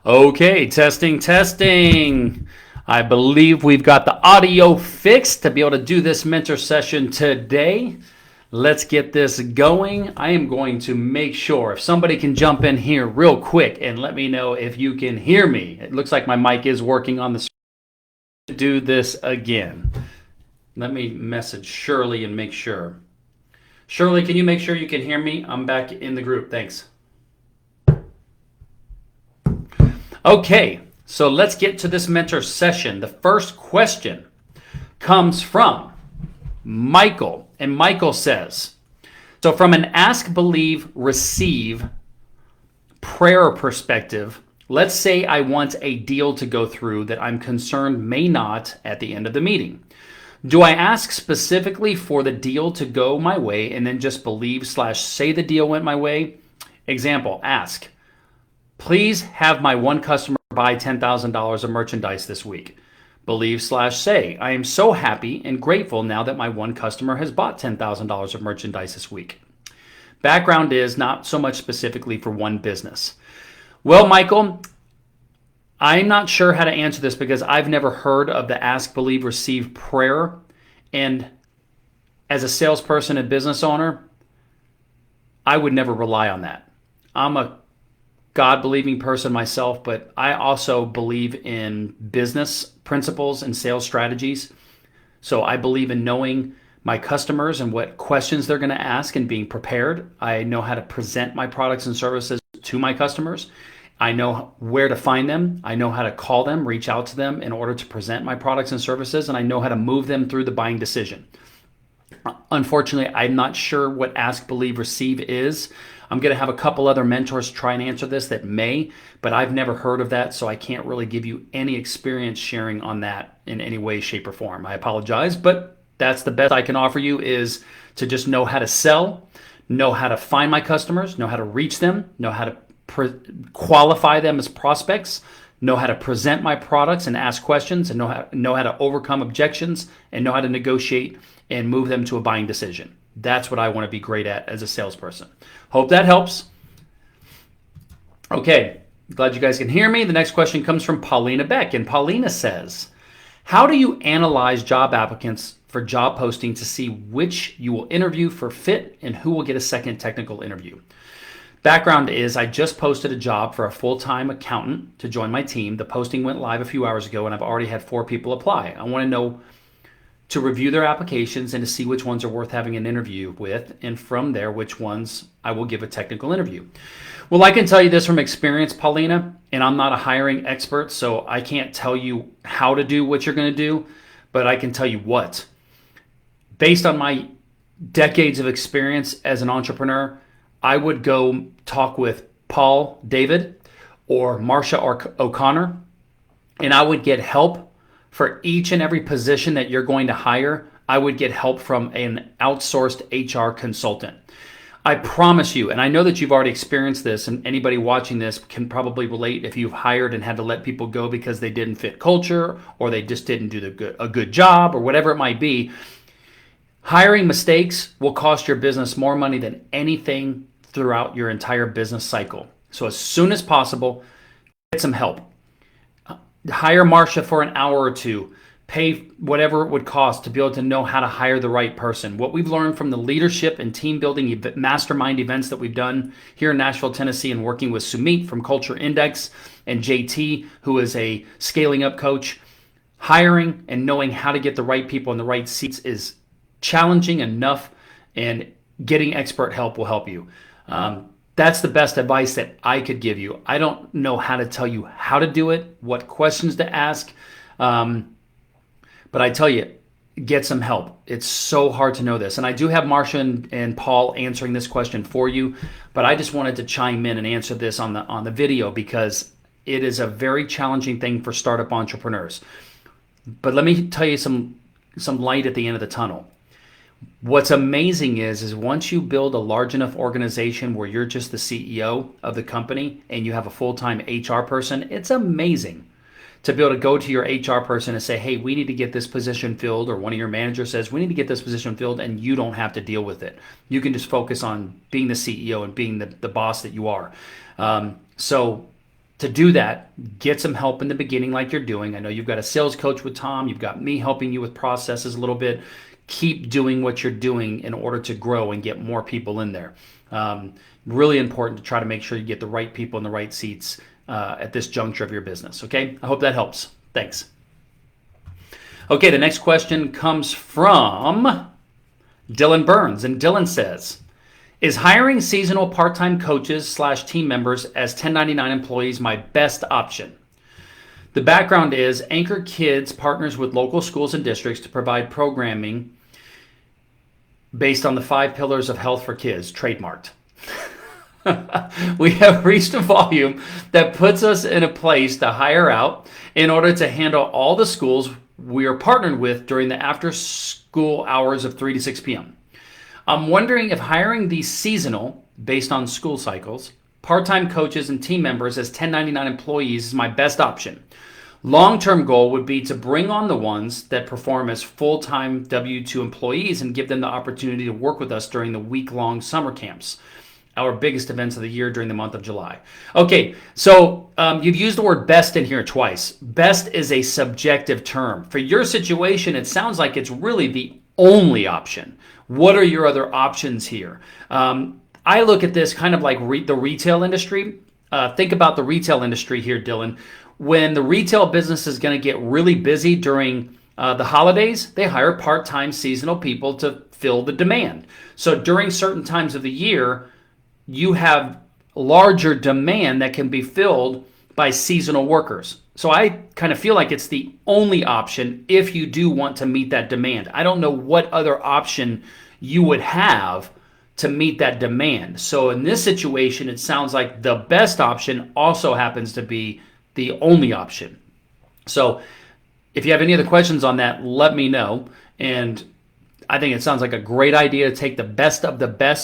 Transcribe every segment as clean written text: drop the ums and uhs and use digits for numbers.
Okay, testing, testing. I believe we've got the audio fixed to be able to do this mentor session today. Let's get this going. I am going to make sure if somebody can jump in here real quick and let me know if you can hear me. It looks like my mic is working on the screen. Do this again. Let me message Shirley and make sure. Shirley, can you make sure you can hear me? I'm back in the group. Thanks. Okay, so let's get to this mentor session. The first question comes from Michael, and Michael says, so from an ask, believe, receive prayer perspective, let's say I want a deal to go through that I'm concerned may not at the end of the meeting. Do I ask specifically for the deal to go my way and then just believe / say the deal went my way? Example, ask, please have my one customer buy $10,000 of merchandise this week. Believe / say, I am so happy and grateful now that my one customer has bought $10,000 of merchandise this week. Background is not so much specifically for one business. Well, Michael, I'm not sure how to answer this because I've never heard of the ask, believe, receive prayer. And as a salesperson and business owner, I would never rely on that. I'm a God-believing person myself, but I also believe in business principles and sales strategies. So I believe in knowing my customers and what questions they're going to ask and being prepared. I know how to present my products and services to my customers. I know where to find them. I know how to call them, reach out to them in order to present my products and services, and I know how to move them through the buying decision. Unfortunately, I'm not sure what ask, believe, receive is. I'm going to have a couple other mentors try and answer this that may, but I've never heard of that, so I can't really give you any experience sharing on that in any way, shape, or form. I apologize, but that's the best I can offer you is to just know how to sell, know how to find my customers, know how to reach them, know how to qualify them as prospects, know how to present my products and ask questions, and know how to overcome objections, and know how to negotiate and move them to a buying decision. That's what I want to be great at as a salesperson. Hope that helps. Okay, glad you guys can hear me. The next question comes from Paulina Beck, and Paulina says, how do you analyze job applicants for job posting to see which you will interview for fit and who will get a second technical interview? Background is I just posted a job for a full-time accountant to join my team. The posting went live a few hours ago, and I've already had 4 people apply. I want to know to review their applications and to see which ones are worth having an interview with, and from there, which ones I will give a technical interview. Well, I can tell you this from experience, Paulina, and I'm not a hiring expert, so I can't tell you how to do what you're going to do, but I can tell you what. Based on my decades of experience as an entrepreneur, I would go talk with Paul David or Marsha O'Connor, and I would get help for each and every position that you're going to hire. I would get help from an outsourced HR consultant. I promise you, and I know that you've already experienced this, and anybody watching this can probably relate if you've hired and had to let people go because they didn't fit culture or they just didn't do a good job or whatever it might be. Hiring mistakes will cost your business more money than anything throughout your entire business cycle. So as soon as possible, get some help. Hire Marsha for an hour or two. Pay whatever it would cost to be able to know how to hire the right person. What we've learned from the leadership and team building mastermind events that we've done here in Nashville, Tennessee, and working with Sumit from Culture Index and JT, who is a scaling up coach, hiring and knowing how to get the right people in the right seats is challenging enough, and getting expert help will help you. That's the best advice that I could give you. I don't know how to tell you how to do it, what questions to ask, but I tell you, get some help. It's so hard to know this. And I do have Marsha and Paul answering this question for you, but I just wanted to chime in and answer this on the video because it is a very challenging thing for startup entrepreneurs. But let me tell you some light at the end of the tunnel. What's amazing is once you build a large enough organization where you're just the CEO of the company and you have a full-time HR person, it's amazing to be able to go to your HR person and say, hey, we need to get this position filled, or one of your managers says, we need to get this position filled, and you don't have to deal with it. You can just focus on being the CEO and being the boss that you are. So To do that, get some help in the beginning like you're doing. I know you've got a sales coach with Tom. You've got me helping you with processes a little bit. Keep doing what you're doing in order to grow and get more people in there. Really important to try to make sure you get the right people in the right seats at this juncture of your business. Okay, I hope that helps. Thanks. Okay, the next question comes from Dylan Burns, and Dylan says, is hiring seasonal part-time coaches / team members as 1099 employees my best option? The background is Anchor Kids partners with local schools and districts to provide programming based on the 5 pillars of health for kids, trademarked. We have reached a volume that puts us in a place to hire out in order to handle all the schools we are partnered with during the after-school hours of 3 to 6 p.m. I'm wondering if hiring these seasonal, based on school cycles, part-time coaches and team members as 1099 employees is my best option. Long-term goal would be to bring on the ones that perform as full-time W-2 employees and give them the opportunity to work with us during the week-long summer camps, our biggest events of the year during the month of July. Okay, so you've used the word best in here twice. Best is a subjective term. For your situation, it sounds like it's really the only option. What are your other options here? I look at this kind of like the retail industry. Think about the retail industry here, Dylan. When the retail business is going to get really busy during the holidays, they hire part-time seasonal people to fill the demand. So during certain times of the year, you have larger demand that can be filled by seasonal workers. So I kind of feel like it's the only option if you do want to meet that demand. I don't know what other option you would have to meet that demand. So in this situation, it sounds like the best option also happens to be the only option. So if you have any other questions on that, let me know. And I think it sounds like a great idea to take the best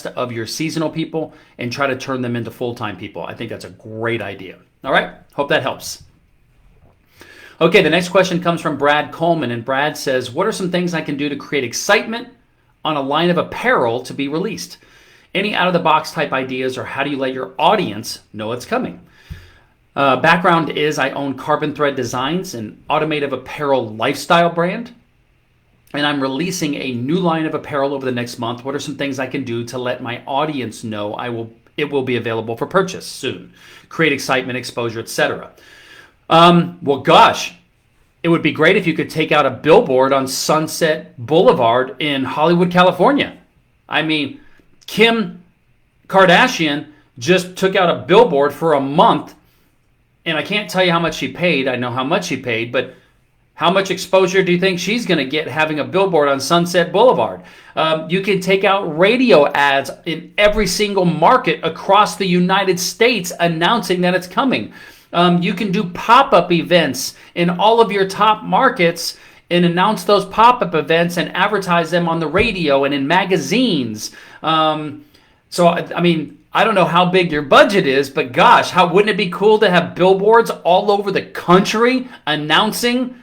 of your seasonal people and try to turn them into full-time people. I think that's a great idea. All right, hope that helps. Okay, the next question comes from Brad Coleman, and Brad says, what are some things I can do to create excitement on a line of apparel to be released? Any out-of-the-box type ideas, or how do you let your audience know it's coming? Background is I own Carbon Thread Designs, an automotive apparel lifestyle brand, and I'm releasing a new line of apparel over the next month. What are some things I can do to let my audience know it will be available for purchase soon? Create excitement, exposure, etc. Well, gosh, it would be great if you could take out a billboard on Sunset Boulevard in Hollywood, California. I mean, Kim Kardashian just took out a billboard for a month, and I can't tell you how much she paid. I know how much she paid, but how much exposure do you think she's going to get having a billboard on Sunset Boulevard? You can take out radio ads in every single market across the United States announcing that it's coming. You can do pop-up events in all of your top markets and announce those pop-up events and advertise them on the radio and in magazines. So, I mean, I don't know how big your budget is, but gosh, wouldn't it be cool to have billboards all over the country announcing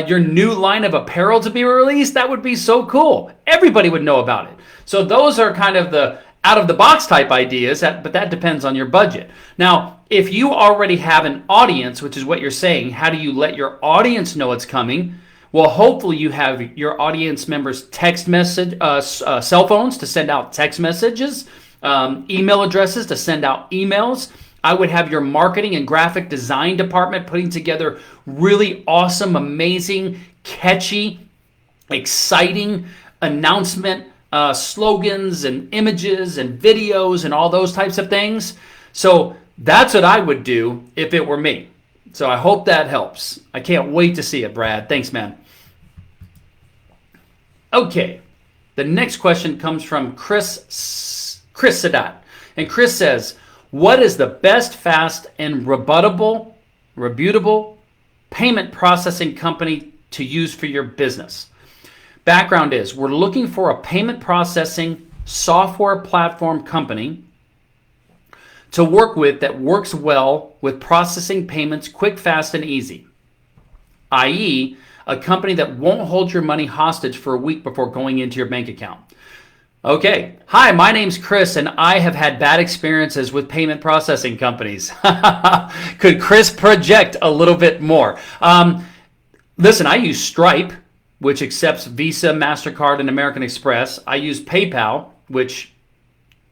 your new line of apparel to be released? That would be so cool. Everybody would know about it. So those are kind of the out-of-the-box type ideas, but that depends on your budget. Now, if you already have an audience, which is what you're saying, how do you let your audience know it's coming? Well, hopefully you have your audience members' text message, cell phones to send out text messages, email addresses to send out emails. I would have your marketing and graphic design department putting together really awesome, amazing, catchy, exciting announcement slogans and images and videos and all those types of things. So that's what I would do if it were me. So I hope that helps. I can't wait to see it, Brad. Thanks, man. Okay, the next question comes from Chris Sadat. And Chris says, what is the best, fast, and rebutable payment processing company to use for your business? Background is we're looking for a payment processing software platform company to work with that works well with processing payments quick, fast, and easy, i.e., a company that won't hold your money hostage for a week before going into your bank account. Okay. Hi, my name's Chris, and I have had bad experiences with payment processing companies. Could Chris project a little bit more? Listen, I use Stripe, which accepts Visa, MasterCard, and American Express. I use PayPal, which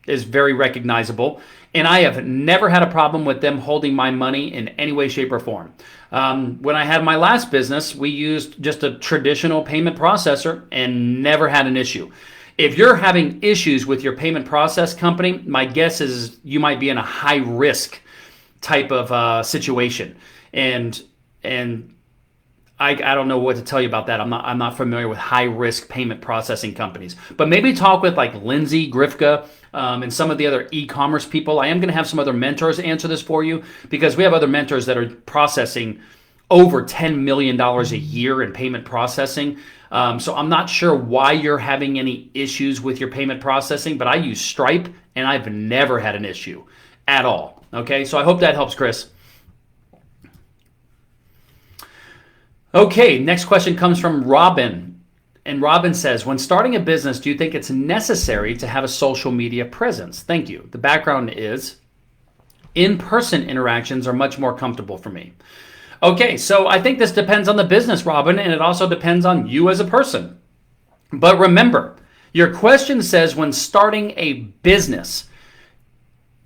is very recognizable. And I have never had a problem with them holding my money in any way, shape, or form. When I had my last business, we used just a traditional payment processor and never had an issue. If you're having issues with your payment process company, my guess is you might be in a high risk type of situation. And I don't know what to tell you about that. I'm not familiar with high risk payment processing companies. But maybe talk with like Lindsay Grifka and some of the other e-commerce people. I am going to have some other mentors answer this for you because we have other mentors that are processing over $10 million a year in payment processing. So I'm not sure why you're having any issues with your payment processing, but I use Stripe and I've never had an issue at all. Okay, so I hope that helps, Chris. Okay, next question comes from Robin. And Robin says, when starting a business, do you think it's necessary to have a social media presence? Thank you. The background is in-person interactions are much more comfortable for me. Okay, so I think this depends on the business, Robin, and it also depends on you as a person. But remember, your question says when starting a business,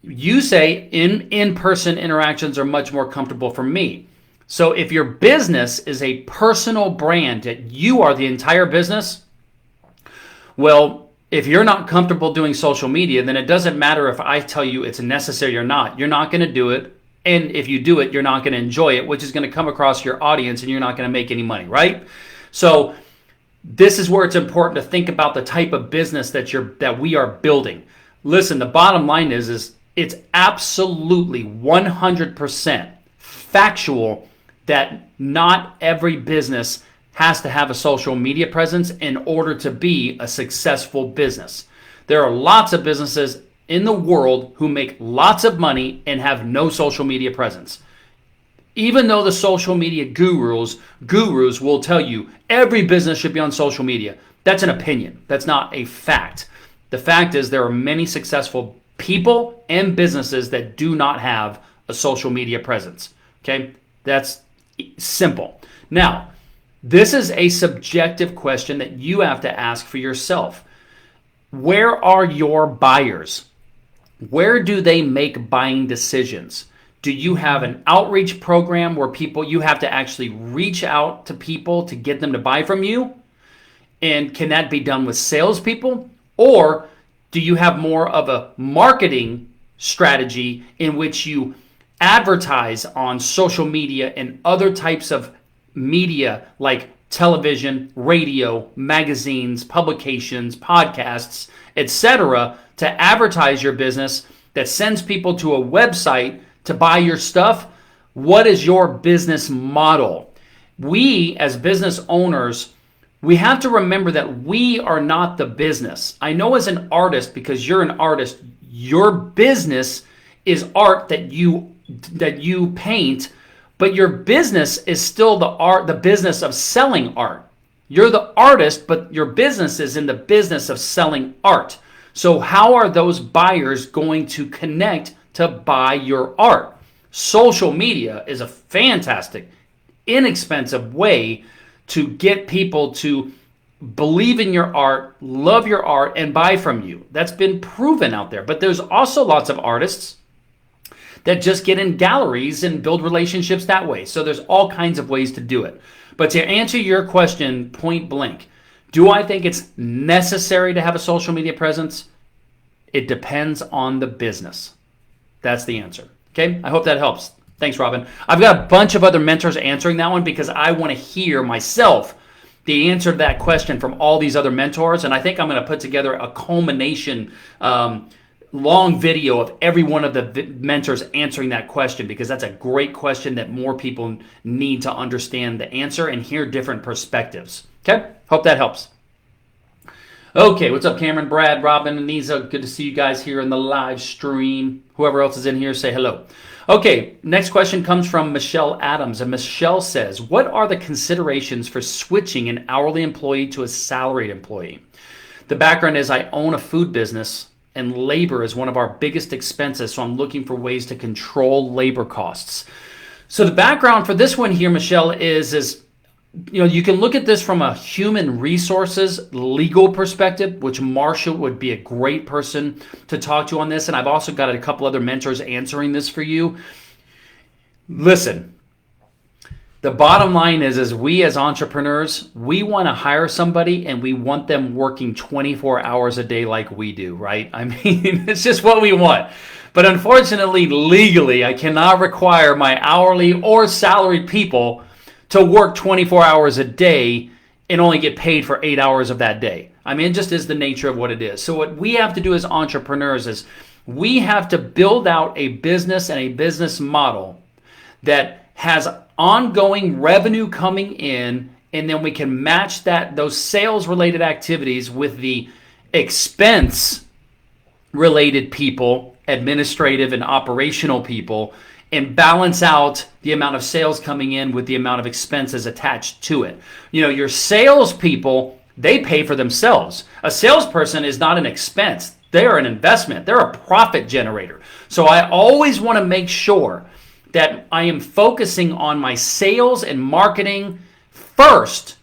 you say in-person interactions are much more comfortable for me. So if your business is a personal brand that you are the entire business, well, if you're not comfortable doing social media, then it doesn't matter if I tell you it's necessary or not. You're not going to do it. And if you do it, you're not going to enjoy it, which is going to come across your audience and you're not going to make any money, right? So this is where it's important to think about the type of business that we are building. Listen, the bottom line is it's absolutely 100% factual that not every business has to have a social media presence in order to be a successful business. There are lots of businesses in the world who make lots of money and have no social media presence. Even though the social media gurus will tell you every business should be on social media. That's an opinion. That's not a fact. The fact is there are many successful people and businesses that do not have a social media presence. Okay? That's simple. Now, this is a subjective question that you have to ask for yourself. Where are your buyers? Where do they make buying decisions? Do you have an outreach program where you have to actually reach out to people to get them to buy from you? And can that be done with salespeople? Or do you have more of a marketing strategy in which you advertise on social media and other types of media like television, radio, magazines, publications, podcasts, etc., to advertise your business that sends people to a website to buy your stuff? What is your business model? We, as business owners, we have to remember that we are not the business. I know as an artist, because you're an artist, your business is art that you paint, but your business is still the business of selling art. You're the artist, but your business is in the business of selling art. So how are those buyers going to connect to buy your art? Social media is a fantastic, inexpensive way to get people to believe in your art, love your art, and buy from you. That's been proven out there. But there's also lots of artists that just get in galleries and build relationships that way. So there's all kinds of ways to do it. But to answer your question point blank, do I think it's necessary to have a social media presence? It depends on the business. That's the answer. Okay, I hope that helps. Thanks, Robin. I've got a bunch of other mentors answering that one because I want to hear myself the answer to that question from all these other mentors. And I think I'm going to put together a culmination long video of every one of the mentors answering that question, because that's a great question that more people need to understand the answer and hear different perspectives. Okay, hope that helps. Okay, what's up, Cameron, Brad, Robin, and Nisa? Good to see you guys here in the live stream. Whoever else is in here, say hello. Okay, next question comes from Michelle Adams, and Michelle says, what are the considerations for switching an hourly employee to a salaried employee? The background is I own a food business and labor is one of our biggest expenses. So I'm looking for ways to control labor costs. So the background for this one here, Michelle, is you can look at this from a human resources legal perspective, which Marcia would be a great person to talk to on this. And I've also got a couple other mentors answering this for you. Listen, the bottom line is we as entrepreneurs, we want to hire somebody and we want them working 24 hours a day like we do, right? I mean, it's just what we want. But unfortunately, legally, I cannot require my hourly or salaried people to work 24 hours a day and only get paid for 8 hours of that day. I mean, it just is the nature of what it is. So what we have to do as entrepreneurs is we have to build out a business and a business model that has ongoing revenue coming in, and then we can match those sales related activities with the expense related people, administrative and operational people, and balance out the amount of sales coming in with the amount of expenses attached to it. Your sales people, they pay for themselves. A salesperson is not an expense. They're an investment. They're a profit generator. So I always want to make sure that I am focusing on my sales and marketing first,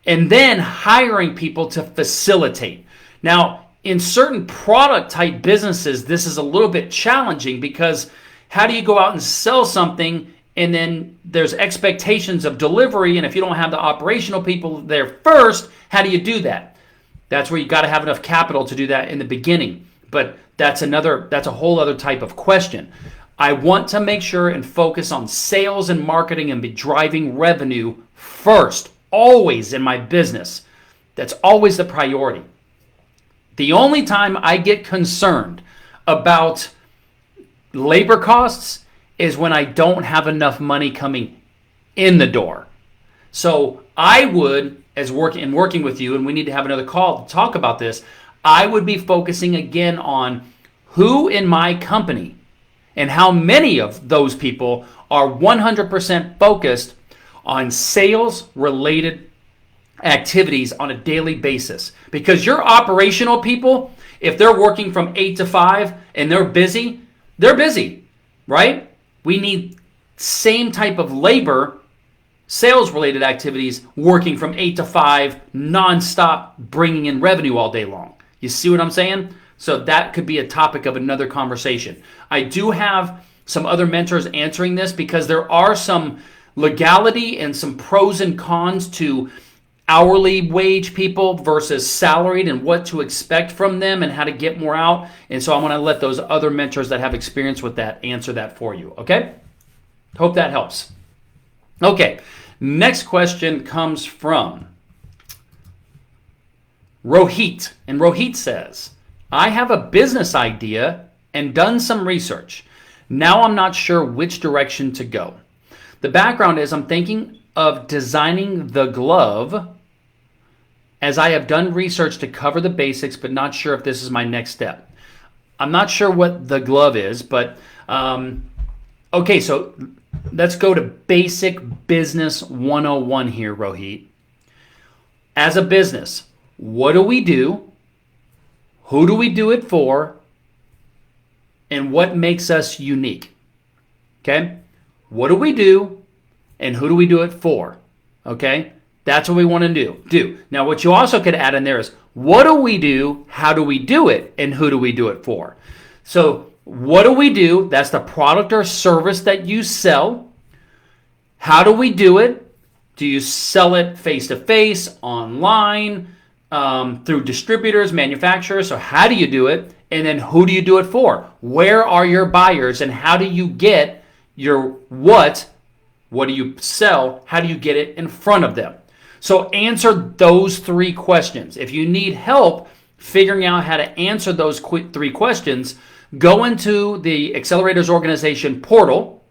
and then hiring people to facilitate. Now, in certain product type businesses, this is a little bit challenging because how do you go out and sell something and then there's expectations of delivery, and if you don't have the operational people there first, how do you do that? That's where you got to have enough capital to do that in the beginning. But that's a whole other type of question. I want to make sure and focus on sales and marketing and be driving revenue first, always in my business. That's always the priority. The only time I get concerned about labor costs is when I don't have enough money coming in the door. So I would, working with you, and we need to have another call to talk about this, I would be focusing again on who in my company and how many of those people are 100% focused on sales-related activities on a daily basis. Because your operational people, if they're working from 8 to 5 and they're busy, right? We need same type of labor, sales-related activities, working from 8 to 5, nonstop, bringing in revenue all day long. You see what I'm saying? So that could be a topic of another conversation. I do have some other mentors answering this because there are some legality and some pros and cons to hourly wage people versus salaried and what to expect from them and how to get more out. And so I'm going to let those other mentors that have experience with that answer that for you. Okay? Hope that helps. Okay. Next question comes from Rohit. And Rohit says, I have a business idea and done some research. Now I'm not sure which direction to go. The background is I'm thinking of designing the glove, as I have done research to cover the basics, but not sure if this is my next step. I'm not sure what the glove is, but okay, so let's go to basic business 101 here, Rohit. As a business, what do we do? Who do we do it for? And what makes us unique? Okay? What do we do? And who do we do it for? Okay? That's what we want to do. Now, what you also could add in there is, what do we do? How do we do it? And who do we do it for? So, what do we do? That's the product or service that you sell. How do we do it? Do you sell it face-to-face, online, through distributors, manufacturers? So how do you do it? And then who do you do it for? Where are your buyers? And how do you get your what do you sell? How do you get it in front of them? So answer those three questions. If you need help figuring out how to answer those three questions, go into the Accelerators Organization portal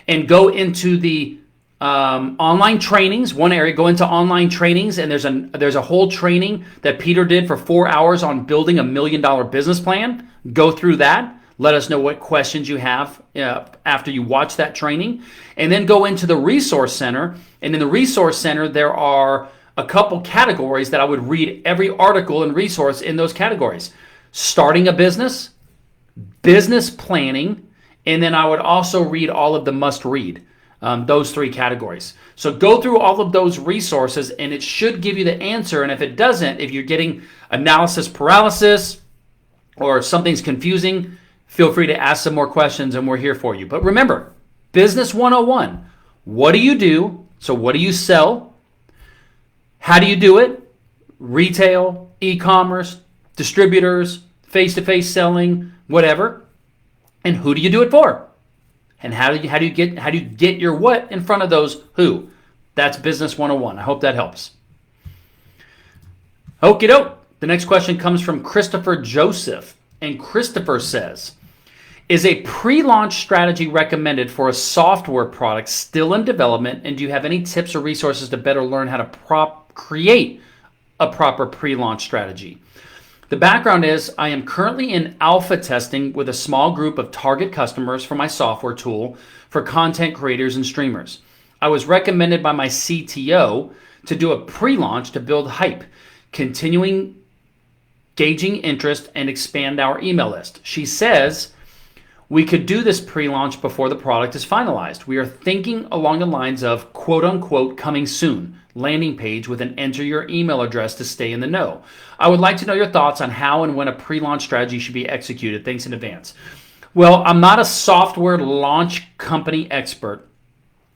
and go into the online trainings. One area, go into online trainings, and there's a whole training that Peter did for 4 hours on building $1 million business plan. Go through that. Let us know what questions you have after you watch that training. And then go into the Resource Center. And in the Resource Center, there are a couple categories that I would read every article and resource in those categories. Starting a business, business planning, and then I would also read all of the must read, those three categories. So go through all of those resources and it should give you the answer. And if it doesn't, if you're getting analysis paralysis or something's confusing, feel free to ask some more questions and we're here for you. But remember, Business 101, what do you do? So what do you sell? How do you do it? Retail, e-commerce, distributors, face-to-face selling, whatever. And who do you do it for? And how do you get your what in front of those who? That's Business 101. I hope that helps. Okie doke. The next question comes from Christopher Joseph. And Christopher says, is a pre-launch strategy recommended for a software product still in development? And do you have any tips or resources to better learn how to create a proper pre-launch strategy? The background is I am currently in alpha testing with a small group of target customers for my software tool for content creators and streamers. I was recommended by my CTO to do a pre-launch to build hype, continuing gauging interest and expand our email list. She says we could do this pre-launch before the product is finalized. We are thinking along the lines of quote unquote coming soon landing page with an enter your email address to stay in the know. I would like to know your thoughts on how and when a pre-launch strategy should be executed. Thanks in advance. Well, I'm not a software launch company expert,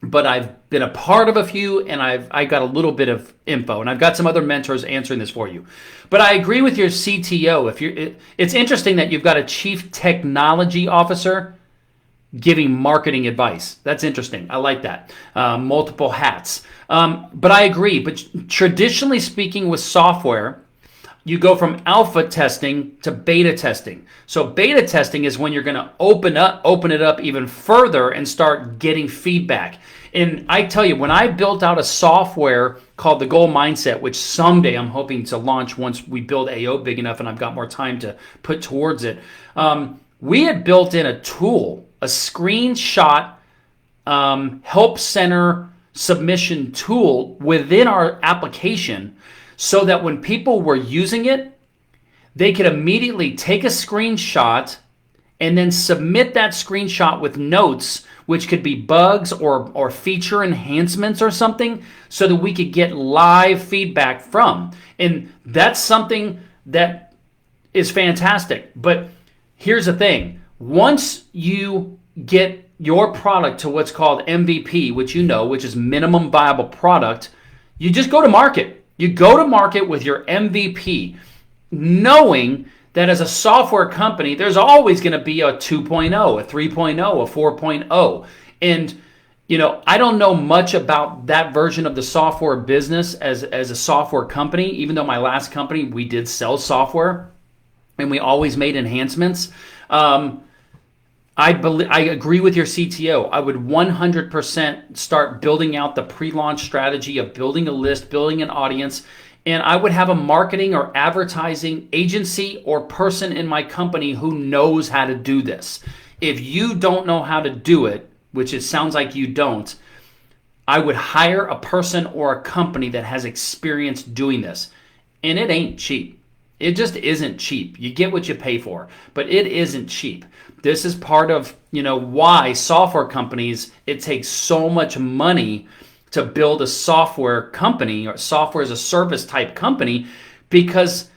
but I've been a part of a few and I got a little bit of info and I've got some other mentors answering this for you. But I agree with your CTO. It's interesting that you've got a chief technology officer giving marketing advice. That's interesting. I like that. Multiple hats. But I agree. But traditionally speaking with software, you go from alpha testing to beta testing. So beta testing is when you're going to open it up even further and start getting feedback. And I tell you, when I built out a software called the Goal Mindset, which someday I'm hoping to launch once we build AO big enough and I've got more time to put towards it, we had built in a tool, a screenshot help center submission tool within our application so that when people were using it, they could immediately take a screenshot and then submit that screenshot with notes, which could be bugs or feature enhancements or something, so that we could get live feedback from. And that's something that is fantastic. But here's the thing. Once you get your product to what's called MVP, which is minimum viable product, you just go to market. You go to market with your MVP, knowing that as a software company, there's always going to be a 2.0, a 3.0, a 4.0. And, I don't know much about that version of the software business as a software company, even though my last company, we did sell software and we always made enhancements. I agree with your CTO. I would 100% start building out the pre-launch strategy of building a list, building an audience, and I would have a marketing or advertising agency or person in my company who knows how to do this. If you don't know how to do it, which it sounds like you don't, I would hire a person or a company that has experience doing this. And it ain't cheap. It just isn't cheap. You get what you pay for, but it isn't cheap. This is part of, why software companies, it takes so much money to build a software company or software as a service type company, because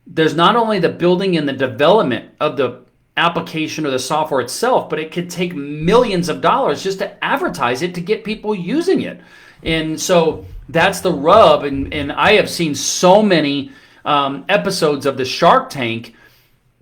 there's not only the building and the development of the application or the software itself, but it could take millions of dollars just to advertise it to get people using it. And so that's the rub. And I have seen so many episodes of the Shark Tank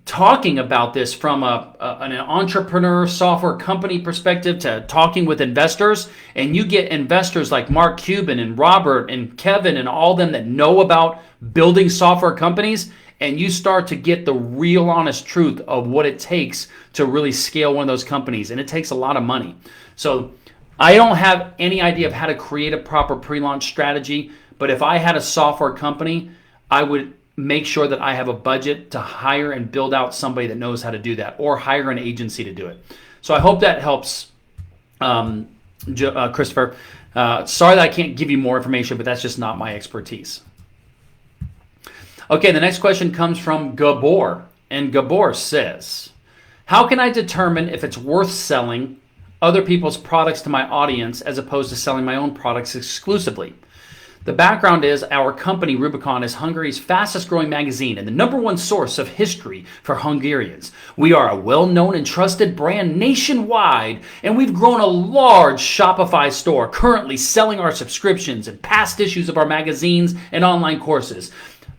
talking about this from an entrepreneur software company perspective to talking with investors. And you get investors like Mark Cuban and Robert and Kevin and all them that know about building software companies. And you start to get the real honest truth of what it takes to really scale one of those companies. And it takes a lot of money. So I don't have any idea of how to create a proper pre-launch strategy. But if I had a software company, I would make sure that I have a budget to hire and build out somebody that knows how to do that, or hire an agency to do it. So I hope that helps Christopher. Sorry that I can't give you more information, but that's just not my expertise. Okay, the next question comes from Gabor. And Gabor says, how can I determine if it's worth selling other people's products to my audience as opposed to selling my own products exclusively? The background is our company, Rubicon, is Hungary's fastest growing magazine and the #1 source of history for Hungarians. We are a well-known and trusted brand nationwide, and we've grown a large Shopify store, currently selling our subscriptions and past issues of our magazines and online courses.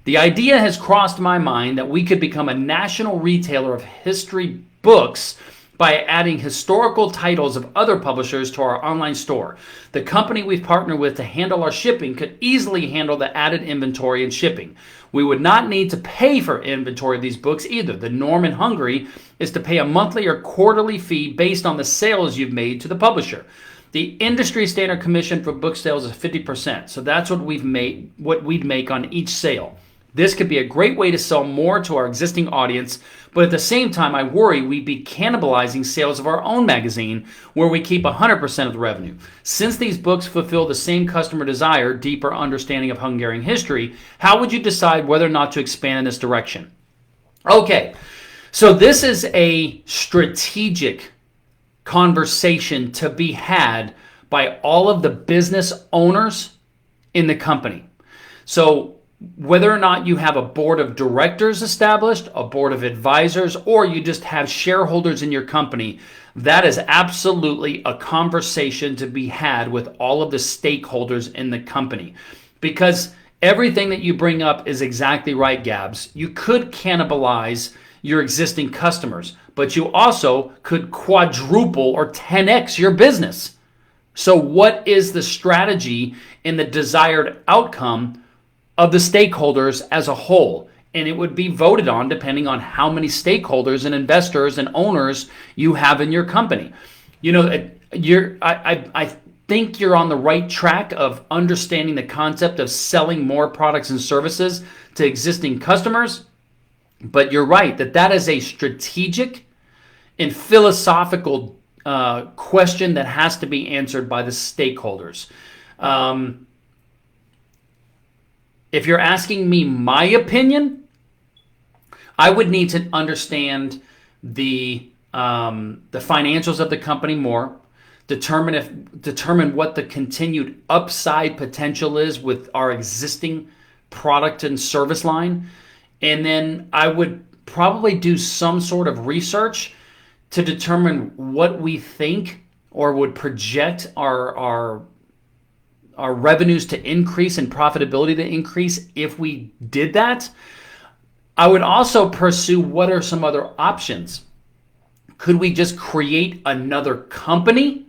The idea has crossed my mind that we could become a national retailer of history books by adding historical titles of other publishers to our online store. The company we've partnered with to handle our shipping could easily handle the added inventory and shipping. We would not need to pay for inventory of these books either. The norm in Hungary is to pay a monthly or quarterly fee based on the sales you've made to the publisher. The industry standard commission for book sales is 50%, so that's what we'd make on each sale. This could be a great way to sell more to our existing audience, but at the same time, I worry we'd be cannibalizing sales of our own magazine, where we keep 100% of the revenue. Since these books fulfill the same customer desire, deeper understanding of Hungarian history, how would you decide whether or not to expand in this direction? Okay, so this is a strategic conversation to be had by all of the business owners in the company. So whether or not you have a board of directors established, a board of advisors, or you just have shareholders in your company, that is absolutely a conversation to be had with all of the stakeholders in the company. Because everything that you bring up is exactly right, Gabs. You could cannibalize your existing customers, but you also could quadruple or 10x your business. So what is the strategy and the desired outcome of the stakeholders as a whole? And it would be voted on depending on how many stakeholders and investors and owners you have in your company. You know, I think you're on the right track of understanding the concept of selling more products and services to existing customers. But you're right that is a strategic and philosophical question that has to be answered by the stakeholders. If you're asking me my opinion, I would need to understand the financials of the company more, determine what the continued upside potential is with our existing product and service line, and then I would probably do some sort of research to determine what we think or would project our revenues to increase and profitability to increase if we did that. I would also pursue what are some other options. Could we just create another company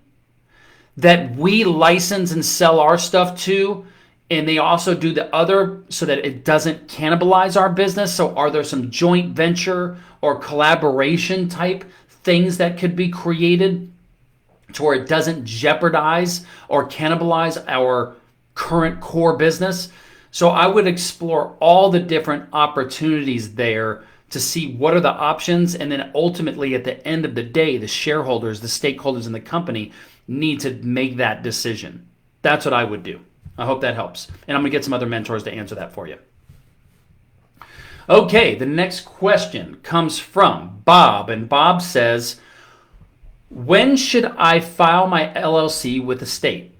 that we license and sell our stuff to, and they also do the other so that it doesn't cannibalize our business? So are there some joint venture or collaboration type things that could be created to where it doesn't jeopardize or cannibalize our current core business? So I would explore all the different opportunities there to see what are the options. And then ultimately, at the end of the day, the shareholders, the stakeholders in the company need to make that decision. That's what I would do. I hope that helps. And I'm going to get some other mentors to answer that for you. Okay, the next question comes from Bob. And Bob says, when should I file my LLC with the state?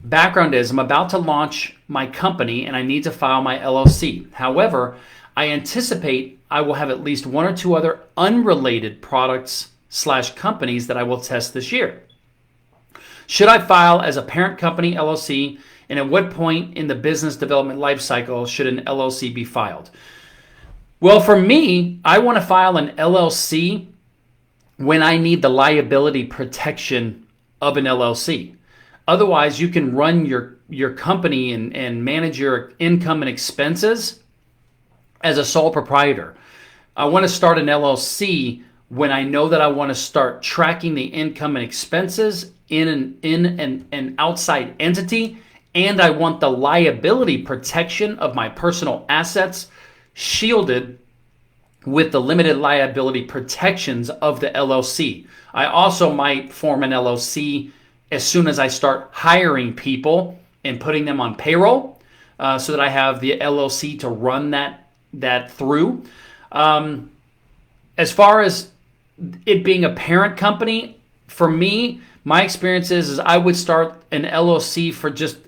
Background is I'm about to launch my company and I need to file my LLC. However, I anticipate I will have at least one or two other unrelated products/companies that I will test this year. Should I file as a parent company LLC, and at what point in the business development life cycle should an LLC be filed? Well, for me, I want to file an LLC when I need the liability protection of an LLC. Otherwise, you can run your company and manage your income and expenses as a sole proprietor. I want to start an LLC when I know that I want to start tracking the income and expenses in an outside entity, and I want the liability protection of my personal assets shielded with the limited liability protections of the LLC. I also might form an LLC as soon as I start hiring people and putting them on payroll, so that I have the LLC to run that through. As far as it being a parent company, for me, my experience is I would start an LLC for just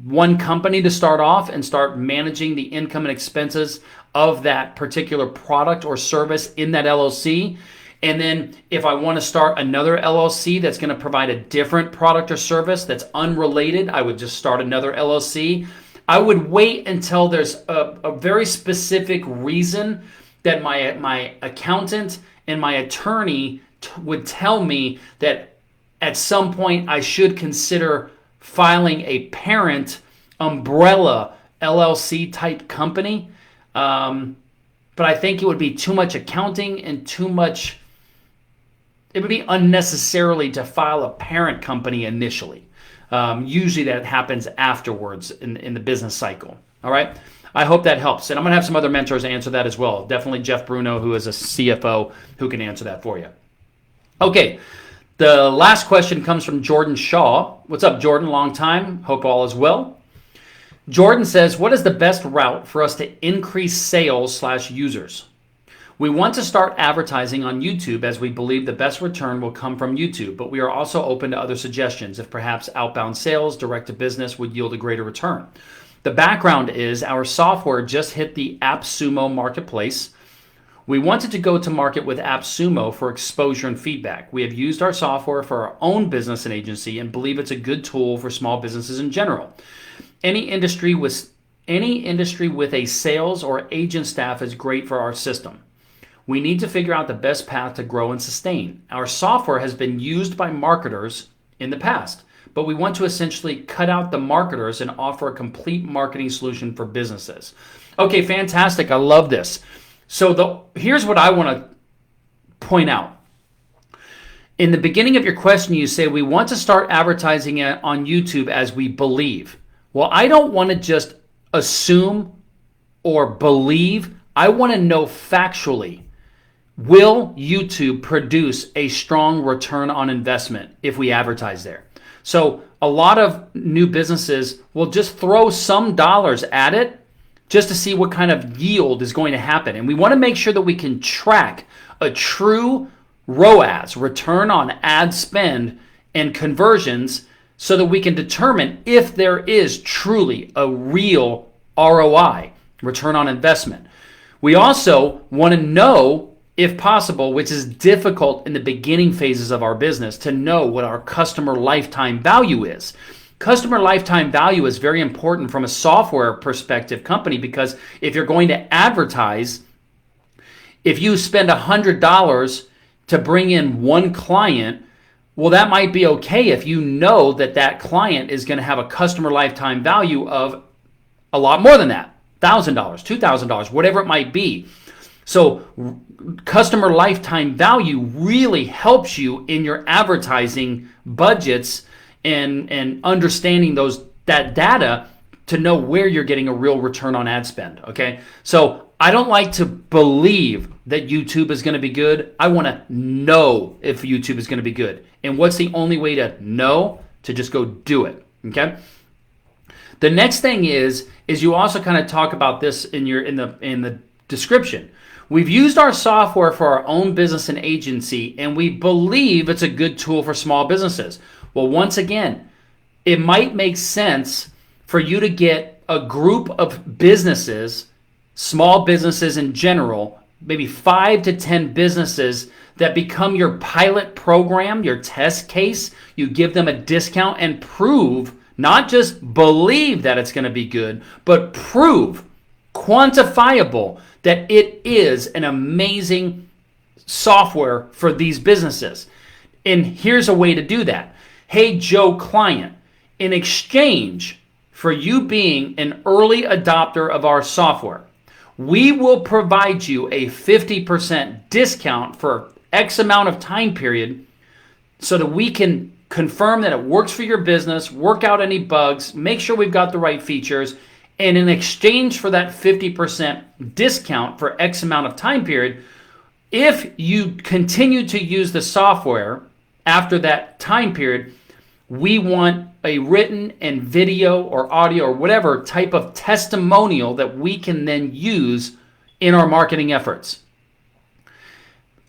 one company to start off and start managing the income and expenses of that particular product or service in that LLC. And then if I want to start another LLC that's going to provide a different product or service that's unrelated, I would just start another LLC. I would wait until there's a very specific reason that my accountant and my attorney would tell me that at some point I should consider filing a parent umbrella LLC type company. But I think it would be too much accounting and it would be unnecessarily to file a parent company initially. Usually that happens afterwards in the business cycle. All right. I hope that helps. And I'm going to have some other mentors answer that as well. Definitely Jeff Bruno, who is a CFO, who can answer that for you. Okay. The last question comes from Jordan Shaw. What's up, Jordan? Long time. Hope all is well. Jordan says, what is the best route for us to increase sales/users? We want to start advertising on YouTube as we believe the best return will come from YouTube, but we are also open to other suggestions if perhaps outbound sales, direct to business would yield a greater return. The background is our software just hit the AppSumo marketplace. We wanted to go to market with AppSumo for exposure and feedback. We have used our software for our own business and agency and believe it's a good tool for small businesses in general. Any industry with a sales or agent staff is great for our system. We need to figure out the best path to grow and sustain. Our software has been used by marketers in the past, but we want to essentially cut out the marketers and offer a complete marketing solution for businesses. Okay, fantastic. I love this. So here's what I want to point out. In the beginning of your question, you say, we want to start advertising it on YouTube as we believe. Well, I don't want to just assume or believe. I want to know factually. Will YouTube produce a strong return on investment if we advertise there? So a lot of new businesses will just throw some dollars at it just to see what kind of yield is going to happen. And we want to make sure that we can track a true ROAS, return on ad spend, and conversions so that we can determine if there is truly a real ROI, return on investment. We also want to know, if possible, which is difficult in the beginning phases of our business, to know what our customer lifetime value is. Customer lifetime value is very important from a software perspective company, because if you're going to advertise, if you spend $100 to bring in one client, well, that might be okay if you know that that client is going to have a customer lifetime value of a lot more than that, $1,000, $2,000, whatever it might be. So customer lifetime value really helps you in your advertising budgets and understanding that data to know where you're getting a real return on ad spend, okay? So I don't like to believe that YouTube is going to be good. I want to know if YouTube is going to be good. And what's the only way to know? To just go do it, okay? The next thing is you also kind of talk about this in the description. We've used our software for our own business and agency, and we believe it's a good tool for small businesses. Well, once again, it might make sense for you to get a group of businesses, small businesses in general, maybe 5 to 10 businesses that become your pilot program, your test case. You give them a discount and prove, not just believe that it's going to be good, but prove, quantifiable, that it is an amazing software for these businesses. And here's a way to do that. Hey, Joe client, in exchange for you being an early adopter of our software, we will provide you a 50% discount for X amount of time period so that we can confirm that it works for your business, work out any bugs, make sure we've got the right features. And in exchange for that 50% discount for X amount of time period, if you continue to use the software after that time period, We want a written and video or audio or whatever type of testimonial that we can then use in our marketing efforts.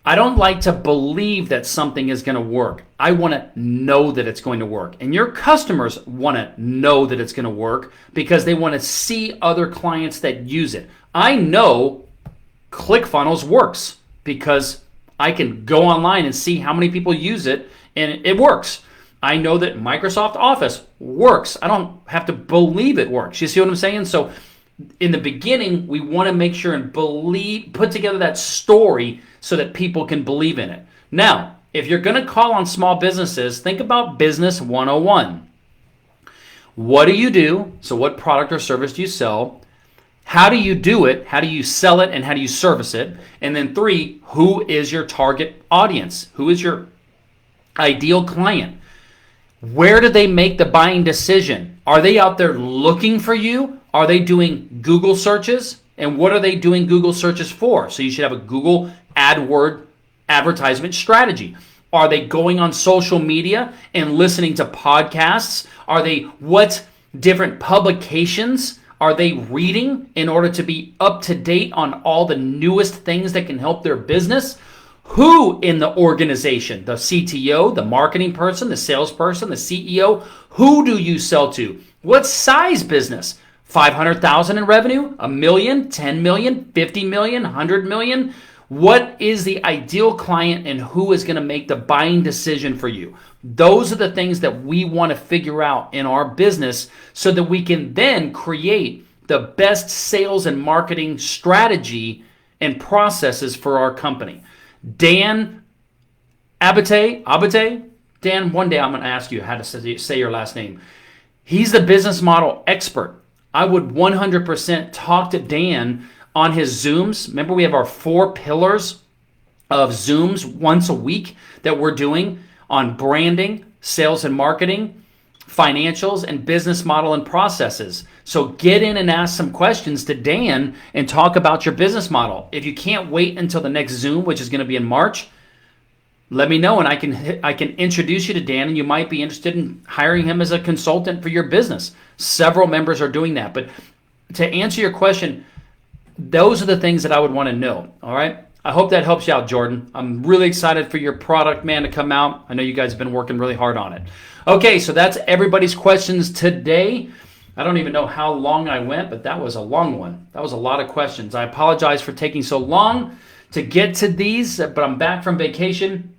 I don't like to believe that something is going to work. I want to know that it's going to work. And your customers want to know that it's going to work because they want to see other clients that use it. I know ClickFunnels works because I can go online and see how many people use it, and it works. I know that Microsoft Office works. I don't have to believe it works. You see what I'm saying? So in the beginning, we want to make sure and put together that story so that people can believe in it. Now, if you're going to call on small businesses, think about Business 101. What do you do? So what product or service do you sell? How do you do it? How do you sell it? And how do you service it? And then 3, who is your target audience? Who is your ideal client? Where do they make the buying decision? Are they out there looking for you? Are they doing Google searches? And what are they doing Google searches for? So you should have a Google AdWord advertisement strategy. Are they going on social media and listening to podcasts? What different publications are they reading in order to be up to date on all the newest things that can help their business? Who in the organization, the CTO, the marketing person, the salesperson, the CEO, who do you sell to? What size business? 500,000 in revenue, a million, 10 million, 50 million, 100 million? What is the ideal client and who is going to make the buying decision for you? Those are the things that we want to figure out in our business so that we can then create the best sales and marketing strategy and processes for our company. Dan Abate, Dan, one day I'm going to ask you how to say your last name. He's the business model expert. I would 100% talk to Dan on his Zooms. Remember, we have our 4 pillars of Zooms once a week that we're doing on branding, sales and marketing, financials, and business model and processes. So get in and ask some questions to Dan and talk about your business model. If you can't wait until the next Zoom, which is going to be in March, let me know and I can introduce you to Dan, and you might be interested in hiring him as a consultant for your business. Several members are doing that. But to answer your question, those are the things that I would want to know. All right. I hope that helps you out, Jordan. I'm really excited for your product, man, to come out. I know you guys have been working really hard on it. Okay, so that's everybody's questions today. I don't even know how long I went, but that was a long one. That was a lot of questions. I apologize for taking so long to get to these, but I'm back from vacation.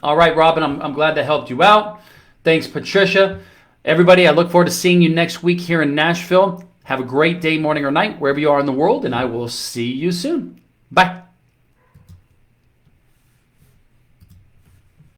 All right, Robin, I'm glad that helped you out. Thanks, Patricia. Everybody, I look forward to seeing you next week here in Nashville. Have a great day, morning, or night, wherever you are in the world, and I will see you soon. Bye.